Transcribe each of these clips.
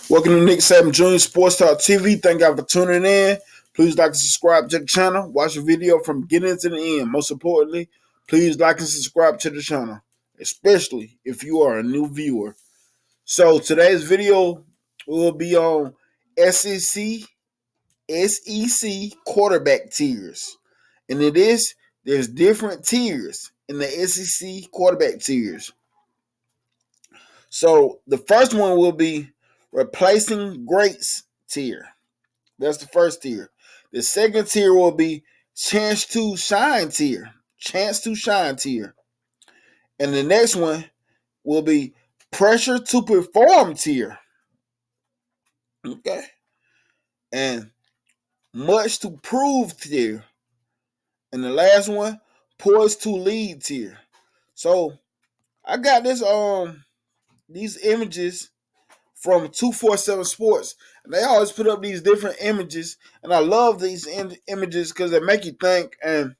Welcome to Nick Saban Jr. Sports Talk TV. Thank y'all for tuning in. Please like and subscribe to the channel. Watch the video from beginning to the end. Most importantly, please like and subscribe to the channel, especially if you are a new viewer. So today's video will be on SEC quarterback tiers. And there's different tiers in the SEC quarterback tiers. So the first one will be replacing greats tier. That's the first tier. The second tier will be chance to shine tier. Chance to shine tier. And the next one will be pressure to perform tier. Okay. And much to prove tier. And the last one, poised to lead tier. So I got these images from 247 Sports. And they always put up these different images. And I love these images because they make you think. And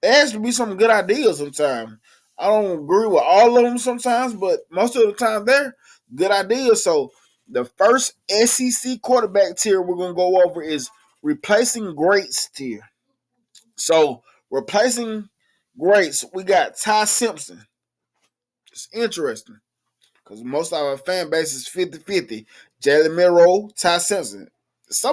there has to be some good ideas sometimes. I don't agree with all of them sometimes, but most of the time they're good ideas. So the first SEC quarterback tier we're going to go over is replacing greats tier. So replacing greats, we got Ty Simpson. It's interesting because most of our fan base is 50-50. Jalen Milroe, Ty Simpson. A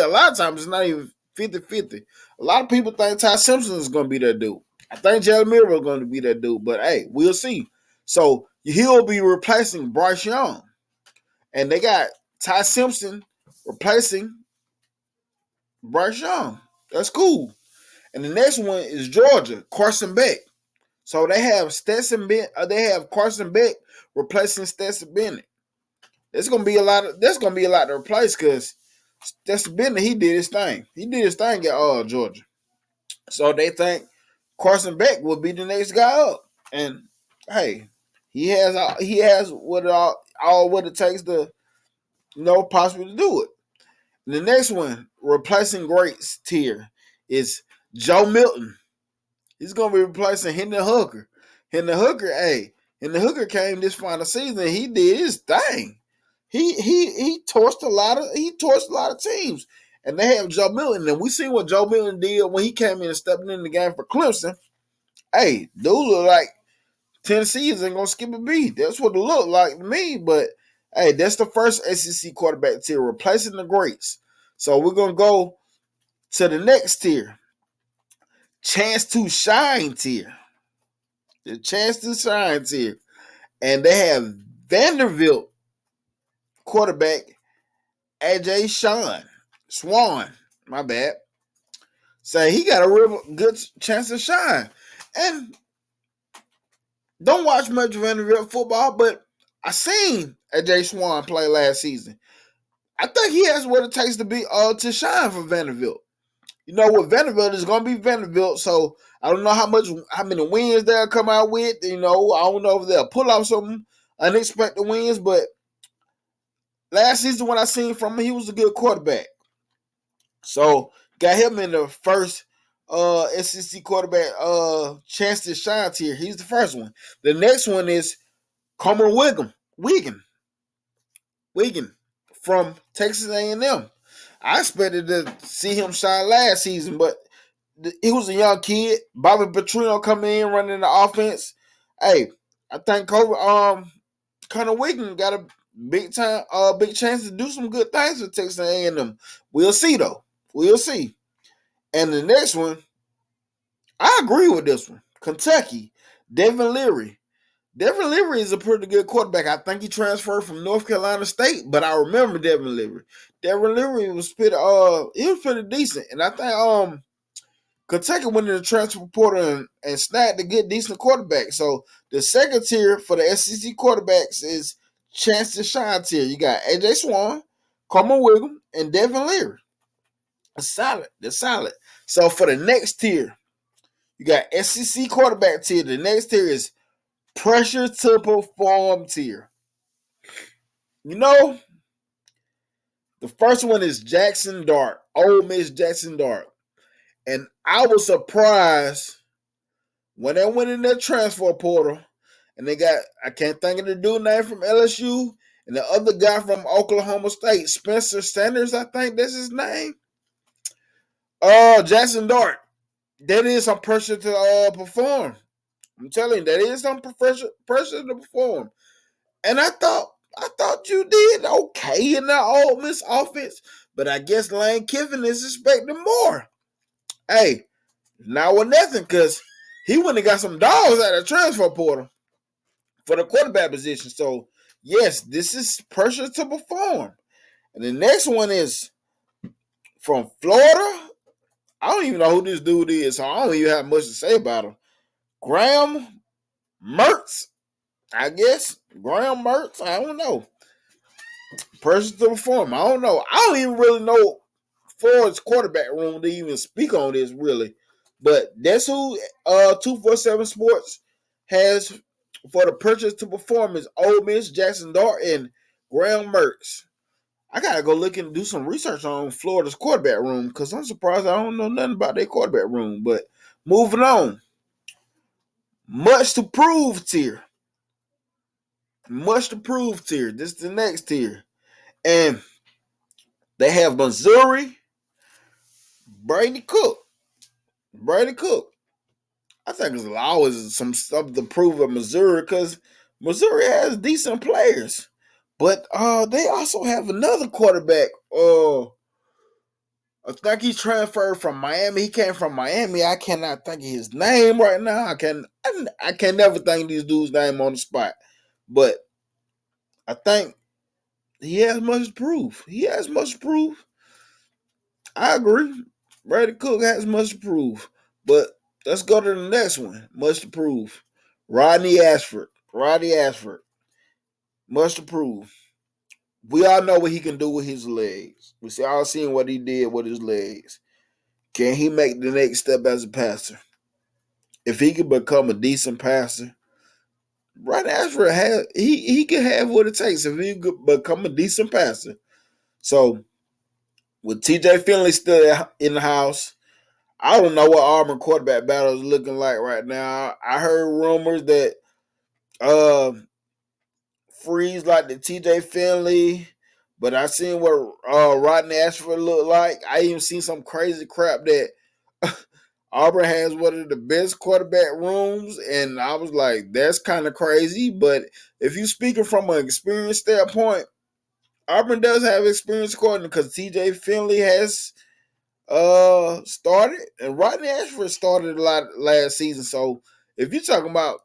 lot of times it's not even 50-50. A lot of people think Ty Simpson is going to be that dude. I think Jalen Milroe is going to be that dude, but hey, we'll see. So he'll be replacing Bryce Young. And they got Ty Simpson replacing Bryce Young. That's cool. And the next one is Georgia, Carson Beck. So they have Carson Beck replacing Stetson Bennett. There's gonna be a lot to replace because Stetson Bennett, he did his thing. He did his thing at Georgia. So they think Carson Beck will be the next guy up. And hey, he has what it takes to possibly to do it. And the next one, replacing greats tier, is Joe Milton. He's gonna be replacing Hendon Hooker. Hendon Hooker came this final season. He did his thing. He torched a lot of teams. And they have Joe Milton. And we seen what Joe Milton did when he came in and stepped in the game for Clemson. Hey, dude look like Tennessee isn't gonna skip a beat. That's what it looked like to me. But hey, that's the first SEC quarterback tier, replacing the greats. So we're gonna go to the next tier. Chance to shine tier. The chance to shine tier. And they have Vanderbilt quarterback AJ Swann. My bad. So he got a real good chance to shine. And don't watch much Vanderbilt football, but I seen AJ Swann play last season. I think he has what it takes to be to shine for Vanderbilt. You know what, Vanderbilt is gonna be Vanderbilt, so I don't know how many wins they'll come out with. I don't know if they'll pull off some unexpected wins, but last season when I seen from him, he was a good quarterback. So got him in the first SEC quarterback chance to shine tier. He's the first one. The next one is Comer Wiggin from Texas A&M. I expected to see him shine last season, but he was a young kid. Bobby Petrino coming in running the offense. Hey, I think Connor Wiggin got a big chance to do some good things with Texas A&M. We'll see though. We'll see. And the next one, I agree with this one. Kentucky, Devin Leary. Devin Leary is a pretty good quarterback. I think he transferred from North Carolina State, but I remember Devin Leary. Devin Leary was pretty decent. And I think Kentucky went in the transfer portal and snagged a good, decent quarterback. So the second tier for the SEC quarterbacks is chance to shine tier. You got AJ Swann, Comer Wiggum, and Devin Leary. They're solid. So for the next tier, you got SEC quarterback tier. The next tier is pressure to perform tier. The first one is Jackson Dart, Ole Miss Jackson Dart. And I was surprised when they went in their transfer portal and they got, I can't think of the dude name from LSU, And the other guy from Oklahoma State, Spencer Sanders, I think that's his name. Jackson Dart. That is some pressure to perform. I'm telling you, that is some pressure to perform. And I thought you did okay in the Ole Miss offense, but I guess Lane Kiffin is expecting more. Hey, now with nothing, because he went and got some dogs out of the transfer portal for the quarterback position. So, yes, this is pressure to perform. And the next one is from Florida. I don't even know who this dude is, so I don't even have much to say about him. Graham Mertz, I guess. Graham Mertz, I don't know. Pressure to perform, I don't know. I don't even really know Ford's quarterback room to even speak on this, really. But that's who 247 Sports has for the purchase to perform is Ole Miss, Jackson Dart, and Graham Mertz. I gotta go look and do some research on Florida's quarterback room because I'm surprised I don't know nothing about their quarterback room. But moving on, much to prove tier. Much to prove tier. This is the next tier, and they have Missouri, Brady Cook. Brady Cook. I think there's always some stuff to prove at Missouri because Missouri has decent players. But they also have another quarterback. I think he transferred from Miami. He came from Miami. I cannot think of his name right now. I can never think of these dudes' name on the spot. But I think he has much to prove. He has much to prove. I agree. Brady Cook has much to prove. But let's go to the next one. Much to prove. Rodney Ashford. Rodney Ashford. Much to prove. We all know what he can do with his legs. We all seen what he did with his legs. Can he make the next step as a passer? If he can become a decent passer, Rodney Ashford he can have what it takes if he could become a decent passer. So with TJ Finley still in the house, I don't know what Auburn quarterback battle is looking like right now. I heard rumors that Freeze like the TJ Finley, but I seen what Rodney Ashford looked like. I even seen some crazy crap that Auburn has one of the best quarterback rooms, and I was like, that's kind of crazy. But if you're speaking from an experience standpoint, Auburn does have experience according because TJ Finley has started, and Rodney Ashford started a lot last season. So if you're talking about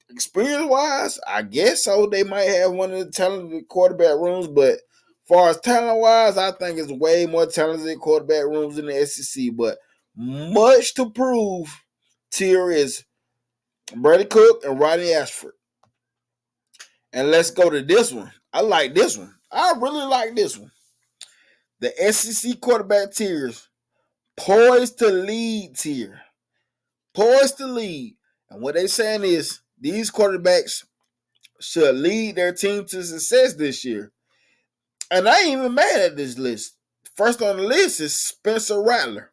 experience wise, I guess so. They might have one of the talented quarterback rooms, but as far as talent wise, I think it's way more talented quarterback rooms in the SEC. But much to prove tier is Brady Cook and Rodney Ashford. And let's go to this one. I like this one. I really like this one. The SEC quarterback tiers, poised to lead tier. Poised to lead. And what they're saying is these quarterbacks should lead their team to success this year. And I ain't even mad at this list. First on the list is Spencer Rattler.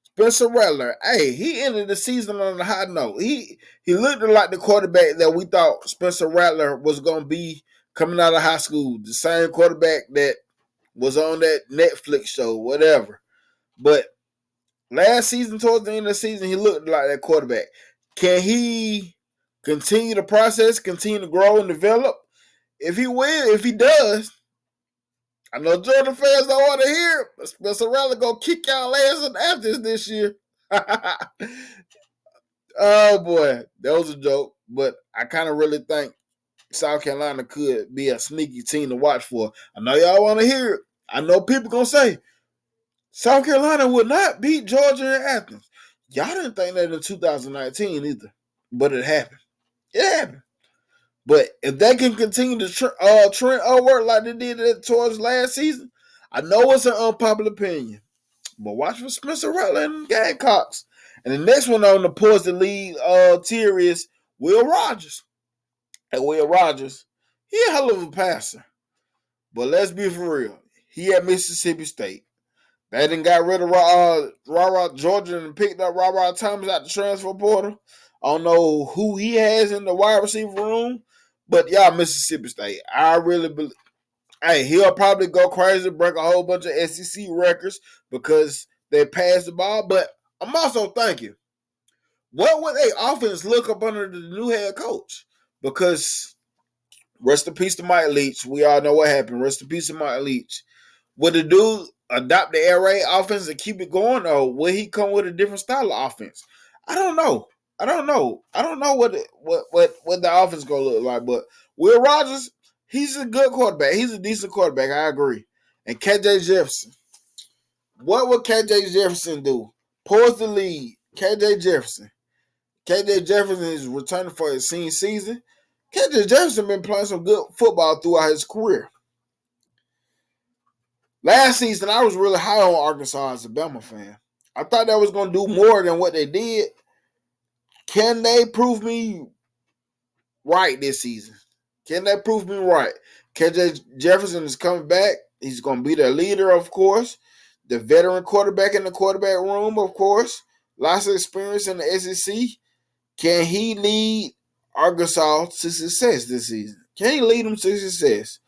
Spencer Rattler, hey, he ended the season on a high note. He looked like the quarterback that we thought Spencer Rattler was going to be coming out of high school. The same quarterback that was on that Netflix show, whatever. But last season, towards the end of the season, he looked like that quarterback. Can he continue the process, continue to grow and develop? If he will, if he does, I know Jordan fans don't want to hear it, but Spencer Rattler gonna kick y'all ass in Athens this year. Oh boy, that was a joke. But I kind of really think South Carolina could be a sneaky team to watch for. I know y'all want to hear it. I know people gonna say South Carolina would not beat Georgia in Athens. Y'all didn't think that in 2019 either, but it happened. It happened. But if they can continue to trend upward like they did it towards last season, I know it's an unpopular opinion. But watch for Spencer Rattler and Gamecocks. And the next one on the poised to lead tier is Will Rogers. And Will Rogers, he a hell of a passer. But let's be for real. He at Mississippi State. They done got rid of Georgia and picked up Thomas out the transfer portal. I don't know who he has in the wide receiver room, But y'all, Mississippi State, I really believe. Hey, he'll probably go crazy, break a whole bunch of SEC records because they passed the ball. But I'm also thinking, what would they offense look up under the new head coach? Because rest in peace to Mike Leach. We all know what happened. Rest in peace to Mike Leach. Would the dude adopt the air raid offense and keep it going, or will he come with a different style of offense? I don't know. I don't know. I don't know what the offense gonna look like. But Will Rogers, he's a good quarterback. He's a decent quarterback. I agree. And KJ Jefferson, what would KJ Jefferson do? Pause the lead. KJ Jefferson. KJ Jefferson is returning for his senior season. KJ Jefferson been playing some good football throughout his career. Last season, I was really high on Arkansas as a Bama fan. I thought that was going to do more than what they did. Can they prove me right this season? Can they prove me right? KJ Jefferson is coming back. He's going to be the leader, of course. The veteran quarterback in the quarterback room, of course. Lots of experience in the SEC. Can he lead Arkansas to success this season? Can he lead them to success?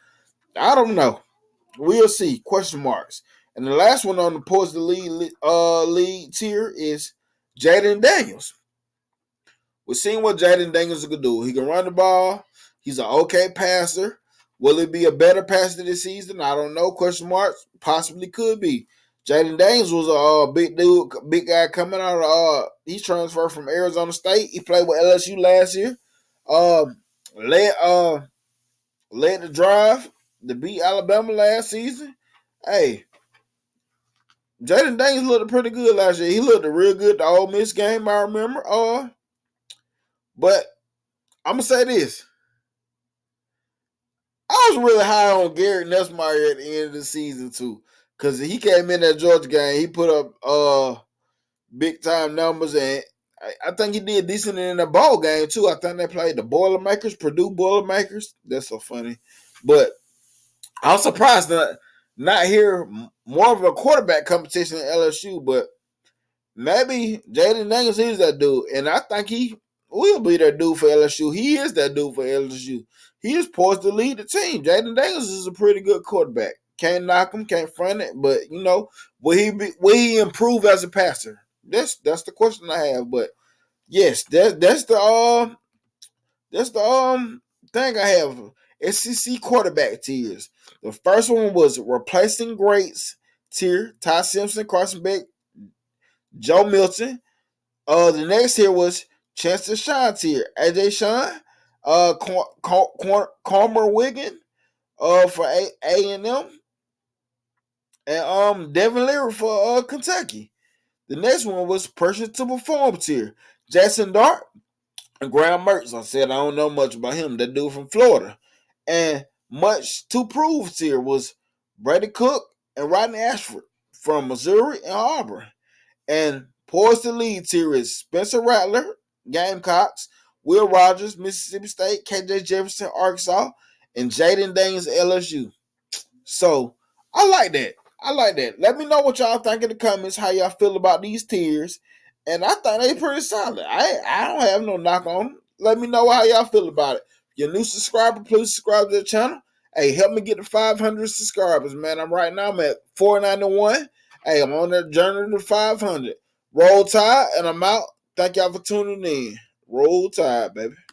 I don't know. We'll see. Question marks. And the last one on the post the lead tier is Jaden Daniels. We're seeing what Jaden Daniels can do. He can run the ball. He's an okay passer. Will it be a better passer this season? I don't know. Question marks. Possibly could be. Jaden Daniels was a big dude, big guy coming out of he transferred from Arizona State. He played with LSU last year. Led the drive to beat Alabama last season. Hey, Jaden Daniels looked pretty good last year. He looked real good the Ole Miss game, I remember. But I'm gonna say this. I was really high on Garrett Nussmeier at the end of the season too. Cause he came in that Georgia game. He put up big time numbers, and I think he did decent in the ball game too. I think they played the Boilermakers, Purdue Boilermakers. That's so funny. But I was surprised to not hear more of a quarterback competition in LSU, but maybe Jaden Daniels is that dude, and I think he will be that dude for LSU. He is that dude for LSU. He is poised to lead the team. Jaden Daniels is a pretty good quarterback. Can't knock him, can't front it, but will he improve as a passer? That's the question I have. But yes, that's the thing I have. SEC quarterback tiers. The first one was replacing greats tier. Ty Simpson, Carson Beck, Joe Milton. The next tier was Chance to Shine tier. AJ Sean, Carmer Wiggin, for A&M, and Devin Leary for Kentucky. The next one was Pressure to Perform tier. Jackson Dart and Graham Mertz. I said I don't know much about him. That dude from Florida. And Much to Prove tier was Brady Cook and Rodney Ashford from Missouri and Auburn. And Poised to Lead tier is Spencer Rattler, Gamecocks, Will Rogers, Mississippi State, KJ Jefferson, Arkansas, and Jaden Daniels, LSU. So I like that. Let me know what y'all think in the comments, how y'all feel about these tiers. And I think they pretty solid. I don't have no knock on them. Let me know how y'all feel about it. If you're a new subscriber, please subscribe to the channel. Hey, help me get to 500 subscribers, man. I'm at 491. Hey, I'm on that journey to 500. Roll Tide, and I'm out. Thank y'all for tuning in. Roll Tide, baby.